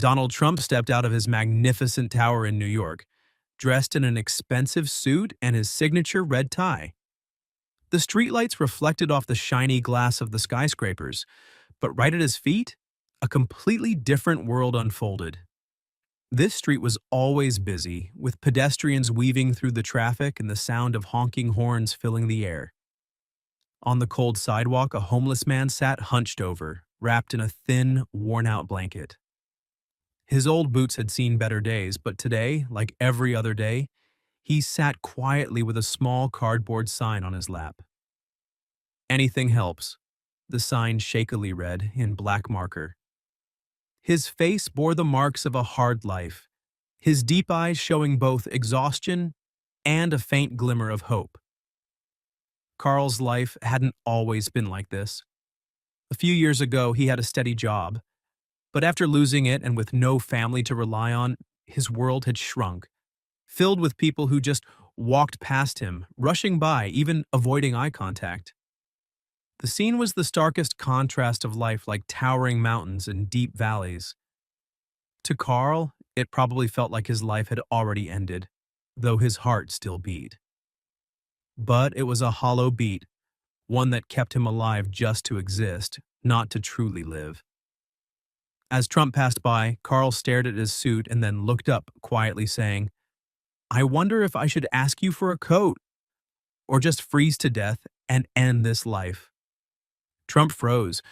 Donald Trump stepped out of his magnificent tower in New York, dressed in an expensive suit and his signature red tie. The streetlights reflected off the shiny glass of the skyscrapers, but right at his feet, a completely different world unfolded. This street was always busy, with pedestrians weaving through the traffic and the sound of honking horns filling the air. On the cold sidewalk, a homeless man sat hunched over, wrapped in a thin, worn-out blanket. His old boots had seen better days, but today, like every other day, he sat quietly with a small cardboard sign on his lap. "Anything helps," the sign shakily read in black marker. His face bore the marks of a hard life, his deep eyes showing both exhaustion and a faint glimmer of hope. Carl's life hadn't always been like this. A few years ago, he had a steady job, but after losing it and with no family to rely on, his world had shrunk, filled with people who just walked past him, rushing by, even avoiding eye contact. The scene was the starkest contrast of life, like towering mountains and deep valleys. To Carl, it probably felt like his life had already ended, though his heart still beat. But it was a hollow beat, one that kept him alive just to exist, not to truly live. As Trump passed by, Carl stared at his suit and then looked up, quietly saying, "I wonder if I should ask you for a coat, or just freeze to death and end this life." Trump froze.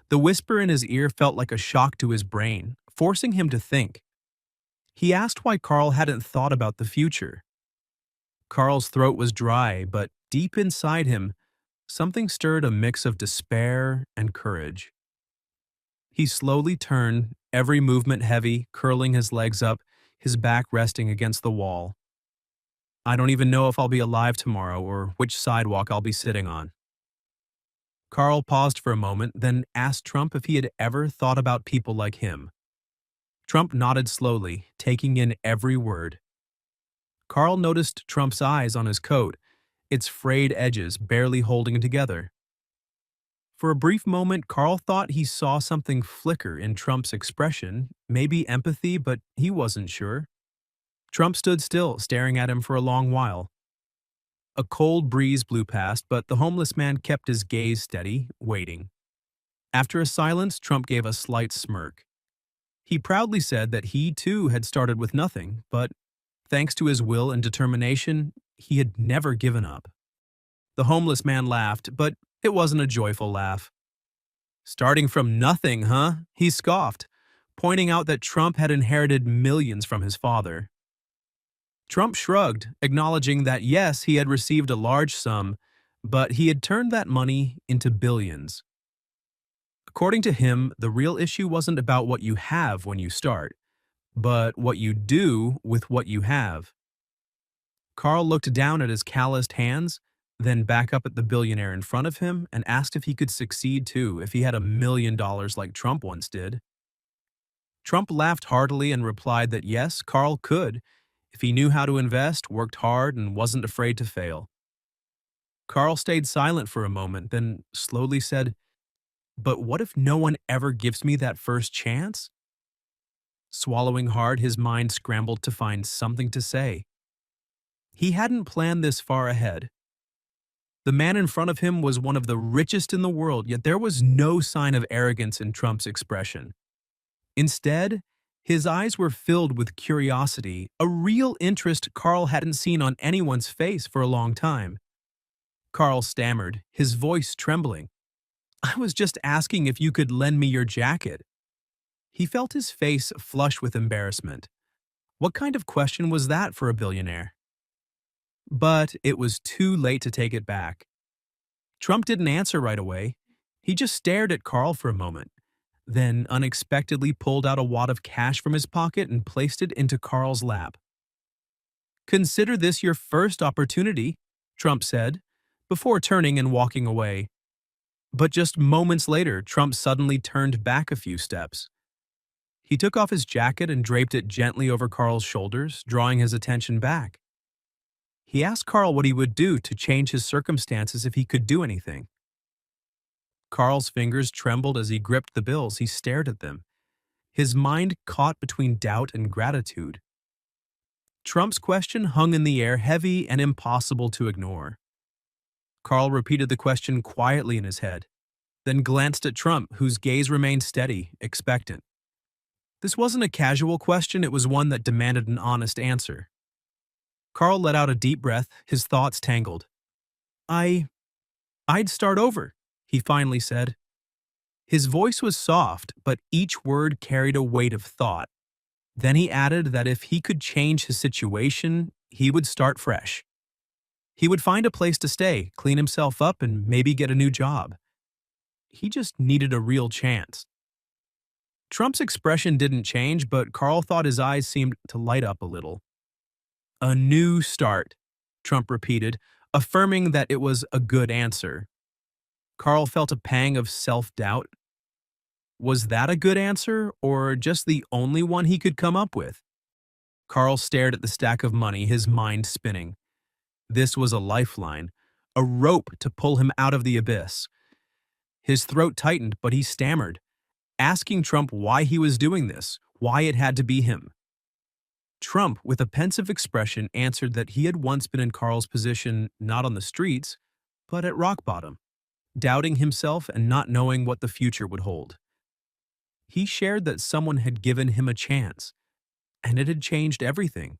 The whisper in his ear felt like a shock to his brain, forcing him to think. He asked why Carl hadn't thought about the future. Carl's throat was dry, but deep inside him, something stirred a mix of despair and courage. He slowly turned, every movement heavy, curling his legs up, his back resting against the wall. "I don't even know if I'll be alive tomorrow or which sidewalk I'll be sitting on." Carl paused for a moment, then asked Trump if he had ever thought about people like him. Trump nodded slowly, taking in every word. Carl noticed Trump's eyes on his coat, its frayed edges barely holding together. For a brief moment, Carl thought he saw something flicker in Trump's expression, maybe empathy, but he wasn't sure. Trump stood still, staring at him for a long while. A cold breeze blew past, but the homeless man kept his gaze steady, waiting. After a silence, Trump gave a slight smirk. He proudly said that he, too, had started with nothing, but thanks to his will and determination, he had never given up. The homeless man laughed, but it wasn't a joyful laugh. "Starting from nothing, huh?" he scoffed, pointing out that Trump had inherited millions from his father. Trump shrugged, acknowledging that yes, he had received a large sum, but he had turned that money into billions. According to him, the real issue wasn't about what you have when you start, but what you do with what you have. Carl looked down at his calloused hands, then back up at the billionaire in front of him and asked if he could succeed too, if he had $1 million like Trump once did. Trump laughed heartily and replied that yes, Carl could, if he knew how to invest, worked hard, and wasn't afraid to fail. Carl stayed silent for a moment, then slowly said, "But what if no one ever gives me that first chance?" Swallowing hard, his mind scrambled to find something to say. He hadn't planned this far ahead. The man in front of him was one of the richest in the world, yet there was no sign of arrogance in Trump's expression. Instead, his eyes were filled with curiosity, a real interest Carl hadn't seen on anyone's face for a long time. Carl stammered, his voice trembling. "I was just asking if you could lend me your jacket." He felt his face flush with embarrassment. What kind of question was that for a billionaire? But it was too late to take it back. Trump didn't answer right away. He just stared at Carl for a moment, then unexpectedly pulled out a wad of cash from his pocket and placed it into Carl's lap. "Consider this your first opportunity," Trump said, before turning and walking away. But just moments later, Trump suddenly turned back a few steps. He took off his jacket and draped it gently over Carl's shoulders, drawing his attention back. He asked Carl what he would do to change his circumstances if he could do anything. Carl's fingers trembled as he gripped the bills. He stared at them, his mind caught between doubt and gratitude. Trump's question hung in the air, heavy and impossible to ignore. Carl repeated the question quietly in his head, then glanced at Trump, whose gaze remained steady, expectant. This wasn't a casual question, it was one that demanded an honest answer. Carl let out a deep breath, his thoughts tangled. I'd start over, he finally said. His voice was soft, but each word carried a weight of thought. Then he added that if he could change his situation, he would start fresh. He would find a place to stay, clean himself up, and maybe get a new job. He just needed a real chance. Trump's expression didn't change, but Carl thought his eyes seemed to light up a little. A new start, Trump repeated, affirming that it was a good answer. Carl felt a pang of self-doubt. Was that a good answer, or just the only one he could come up with? Carl stared at the stack of money, his mind spinning. This was a lifeline, a rope to pull him out of the abyss. His throat tightened, but he stammered, asking Trump why he was doing this, why it had to be him. Trump, with a pensive expression, answered that he had once been in Carl's position not on the streets, but at rock bottom, doubting himself and not knowing what the future would hold. He shared that someone had given him a chance, and it had changed everything.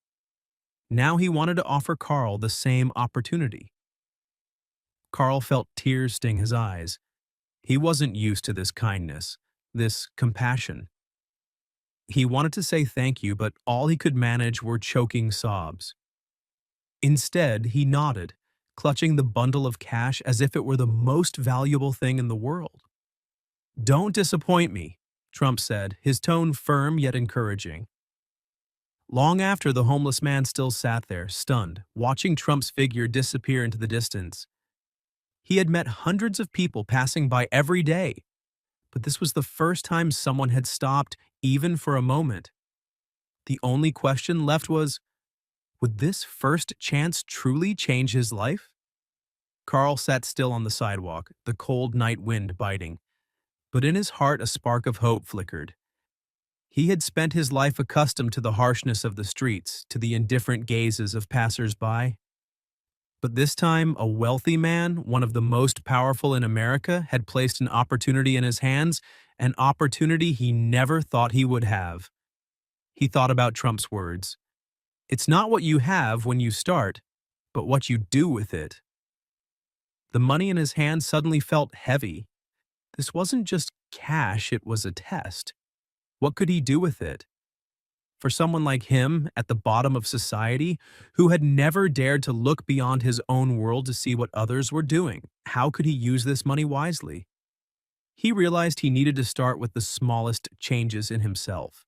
Now he wanted to offer Carl the same opportunity. Carl felt tears sting his eyes. He wasn't used to this kindness, this compassion. He wanted to say thank you, but all he could manage were choking sobs. Instead, he nodded, clutching the bundle of cash as if it were the most valuable thing in the world. "Don't disappoint me," Trump said, his tone firm yet encouraging. Long after, the homeless man still sat there, stunned, watching Trump's figure disappear into the distance. He had met hundreds of people passing by every day, but this was the first time someone had stopped, even for a moment. The only question left was, would this first chance truly change his life? Carl sat still on the sidewalk, the cold night wind biting. But in his heart a spark of hope flickered. He had spent his life accustomed to the harshness of the streets, to the indifferent gazes of passers-by. But this time, a wealthy man, one of the most powerful in America, had placed an opportunity in his hands, an opportunity he never thought he would have. He thought about Trump's words. It's not what you have when you start, but what you do with it. The money in his hand suddenly felt heavy. This wasn't just cash, it was a test. What could he do with it? For someone like him, at the bottom of society, who had never dared to look beyond his own world to see what others were doing, how could he use this money wisely? He realized he needed to start with the smallest changes in himself.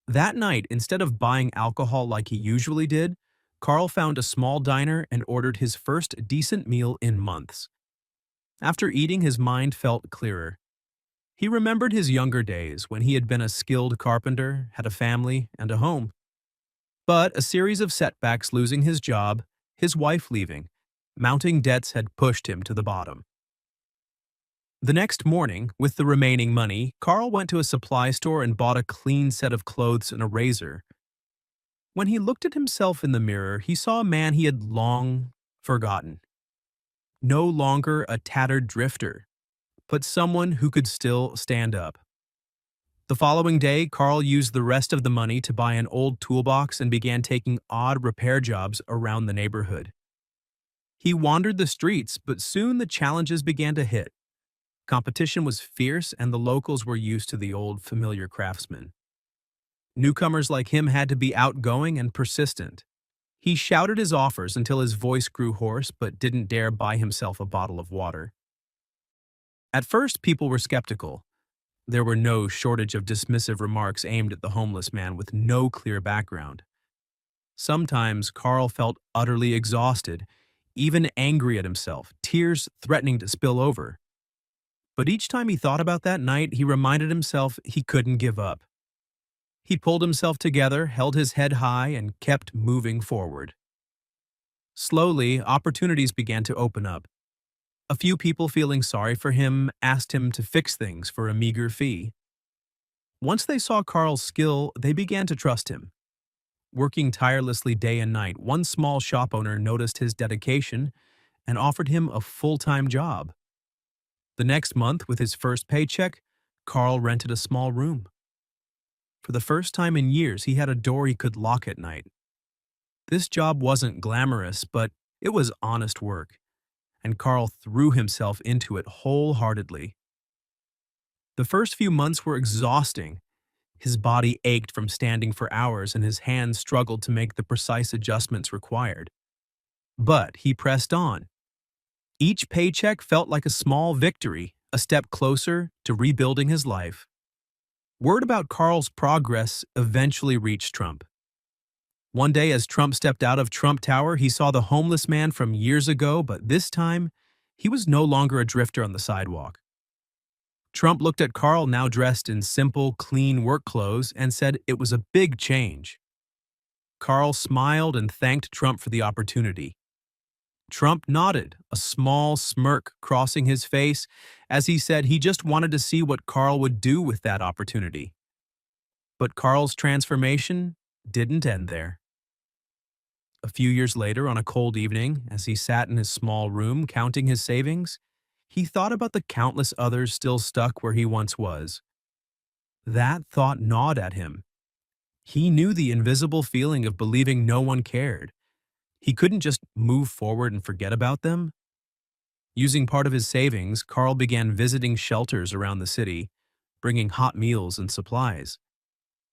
That night, instead of buying alcohol like he usually did, Carl found a small diner and ordered his first decent meal in months. After eating, his mind felt clearer. He remembered his younger days when he had been a skilled carpenter, had a family, and a home. But a series of setbacks, losing his job, his wife leaving, mounting debts had pushed him to the bottom. The next morning, with the remaining money, Carl went to a supply store and bought a clean set of clothes and a razor. When he looked at himself in the mirror, he saw a man he had long forgotten. No longer a tattered drifter, but someone who could still stand up. The following day, Carl used the rest of the money to buy an old toolbox and began taking odd repair jobs around the neighborhood. He wandered the streets, but soon the challenges began to hit. Competition was fierce, and the locals were used to the old, familiar craftsman. Newcomers like him had to be outgoing and persistent. He shouted his offers until his voice grew hoarse, but didn't dare buy himself a bottle of water. At first, people were skeptical. There were no shortage of dismissive remarks aimed at the homeless man with no clear background. Sometimes Carl felt utterly exhausted, even angry at himself, tears threatening to spill over. But each time he thought about that night, he reminded himself he couldn't give up. He pulled himself together, held his head high, and kept moving forward. Slowly, opportunities began to open up. A few people, feeling sorry for him, asked him to fix things for a meager fee. Once they saw Carl's skill, they began to trust him. Working tirelessly day and night, one small shop owner noticed his dedication and offered him a full-time job. The next month, with his first paycheck, Carl rented a small room. For the first time in years, he had a door he could lock at night. This job wasn't glamorous, but it was honest work, and Carl threw himself into it wholeheartedly. The first few months were exhausting. His body ached from standing for hours, and his hands struggled to make the precise adjustments required. But he pressed on. Each paycheck felt like a small victory, a step closer to rebuilding his life. Word about Carl's progress eventually reached Trump. One day, as Trump stepped out of Trump Tower, he saw the homeless man from years ago, but this time, he was no longer a drifter on the sidewalk. Trump looked at Carl, now dressed in simple, clean work clothes, and said it was a big change. Carl smiled and thanked Trump for the opportunity. Trump nodded, a small smirk crossing his face, as he said he just wanted to see what Carl would do with that opportunity. But Carl's transformation didn't end there. A few years later, on a cold evening, as he sat in his small room counting his savings, he thought about the countless others still stuck where he once was. That thought gnawed at him. He knew the invisible feeling of believing no one cared. He couldn't just move forward and forget about them. Using part of his savings, Carl began visiting shelters around the city, bringing hot meals and supplies.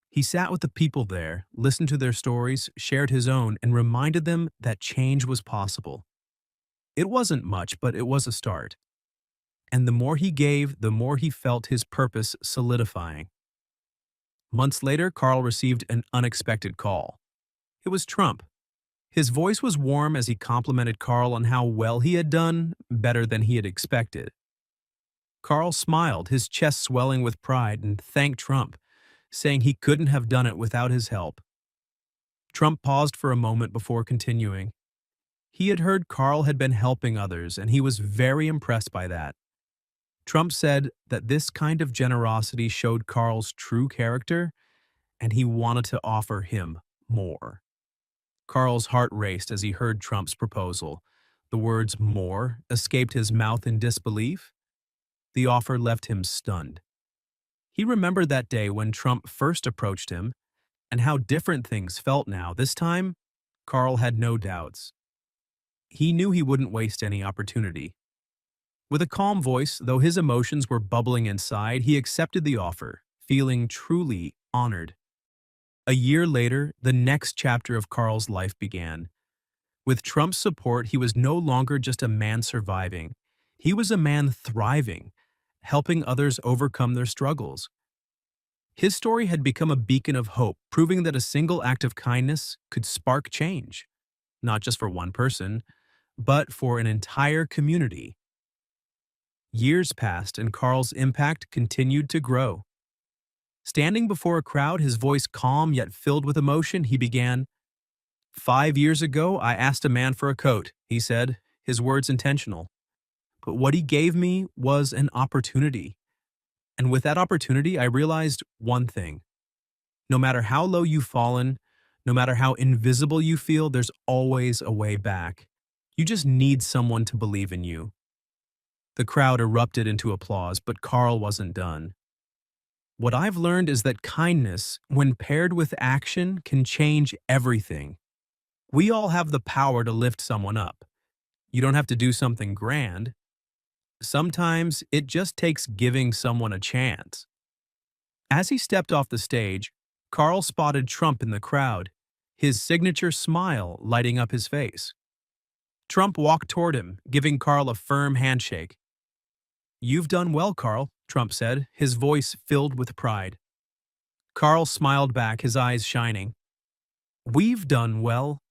He sat with the people there, listened to their stories, shared his own, and reminded them that change was possible. It wasn't much, but it was a start. And the more he gave, the more he felt his purpose solidifying. Months later, Carl received an unexpected call. It was Trump. His voice was warm as he complimented Carl on how well he had done, better than he had expected. Carl smiled, his chest swelling with pride, and thanked Trump, saying he couldn't have done it without his help. Trump paused for a moment before continuing. He had heard Carl had been helping others, and he was very impressed by that. Trump said that this kind of generosity showed Carl's true character, and he wanted to offer him more. Carl's heart raced as he heard Trump's proposal. The words "more" escaped his mouth in disbelief. The offer left him stunned. He remembered that day when Trump first approached him, and how different things felt now. This time, Carl had no doubts. He knew he wouldn't waste any opportunity. With a calm voice, though his emotions were bubbling inside, he accepted the offer, feeling truly honored. A year later, the next chapter of Carl's life began. With Trump's support, he was no longer just a man surviving. He was a man thriving, helping others overcome their struggles. His story had become a beacon of hope, proving that a single act of kindness could spark change, not just for one person, but for an entire community. Years passed, and Carl's impact continued to grow. Standing before a crowd, his voice calm yet filled with emotion, he began, "5 years ago, I asked a man for a coat," he said, his words intentional. "But what he gave me was an opportunity. And with that opportunity, I realized one thing. No matter how low you've fallen, no matter how invisible you feel, there's always a way back. You just need someone to believe in you." The crowd erupted into applause, but Carl wasn't done. "What I've learned is that kindness, when paired with action, can change everything. We all have the power to lift someone up. You don't have to do something grand. Sometimes it just takes giving someone a chance." As he stepped off the stage, Carl spotted Trump in the crowd, his signature smile lighting up his face. Trump walked toward him, giving Carl a firm handshake. "You've done well, Carl," Trump said, his voice filled with pride. Carl smiled back, his eyes shining. "We've done well."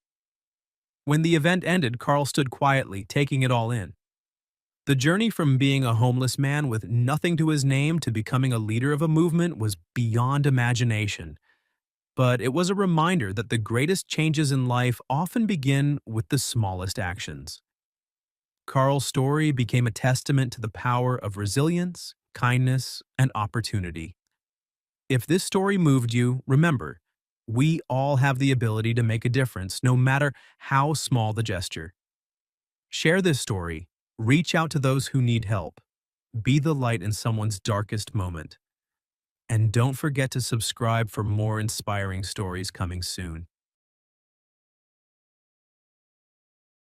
When the event ended, Carl stood quietly, taking it all in. The journey from being a homeless man with nothing to his name to becoming a leader of a movement was beyond imagination. But it was a reminder that the greatest changes in life often begin with the smallest actions. Carl's story became a testament to the power of resilience, kindness, and opportunity. If this story moved you, remember, we all have the ability to make a difference, no matter how small the gesture. Share this story, reach out to those who need help, be the light in someone's darkest moment. And don't forget to subscribe for more inspiring stories coming soon.